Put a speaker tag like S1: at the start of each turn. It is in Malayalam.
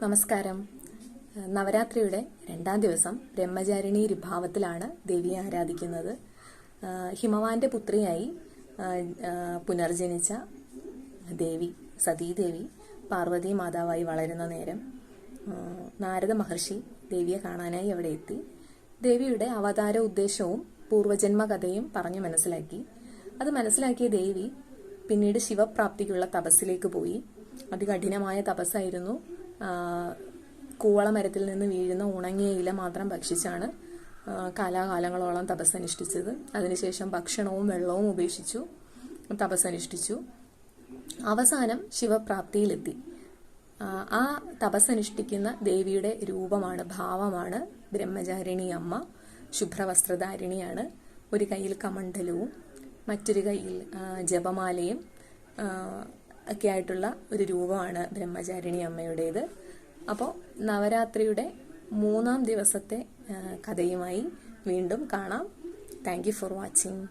S1: നമസ്കാരം. നവരാത്രിയുടെ 2ാം ദിവസം ബ്രഹ്മചാരിണി ഭാവത്തിലാണ് ദേവിയെ ആരാധിക്കുന്നത്. ഹിമവാന്റെ പുത്രിയായി പുനർജനിച്ച ദേവി സതീദേവി പാർവതി മാതാവായി വളരുന്ന നേരം നാരദ മഹർഷി ദേവിയെ കാണാനായി അവിടെ എത്തി. ദേവിയുടെ അവതാര ഉദ്ദേശവും പൂർവജന്മ കഥയും പറഞ്ഞു മനസ്സിലാക്കി. അത് മനസ്സിലാക്കിയ ദേവി പിന്നീട് ശിവപ്രാപ്തിക്കുള്ള തപസ്സിലേക്ക് പോയി. അതികഠിനമായ തപസ്സായിരുന്നു. കൂവളമരത്തിൽ നിന്ന് വീഴുന്ന ഉണങ്ങിയ ഇല മാത്രം ഭക്ഷിച്ചാണ് കാലാകാലങ്ങളോളം തപസ്സനുഷ്ഠിച്ചത്. അതിനുശേഷം ഭക്ഷണവും വെള്ളവും ഉപേക്ഷിച്ചു തപസ്സനുഷ്ഠിച്ചു. അവസാനം ശിവപ്രാപ്തിയിലെത്തി. ആ തപസ്സനുഷ്ഠിക്കുന്ന ദേവിയുടെ രൂപമാണ്, ഭാവമാണ് ബ്രഹ്മചാരിണി അമ്മ. ശുഭ്രവസ്ത്രധാരിണിയാണ്. ഒരു കയ്യിൽ കമണ്ഡലവും മറ്റൊരു കയ്യിൽ ജപമാലയും ഒക്കെ ആയിട്ടുള്ള ഒരു രൂപമാണ് ബ്രഹ്മചാരിണി അമ്മയുടേത്. അപ്പോൾ നവരാത്രിയുടെ 3ാം ദിവസത്തെ കഥയുമായി വീണ്ടും കാണാം. Thank you for watching.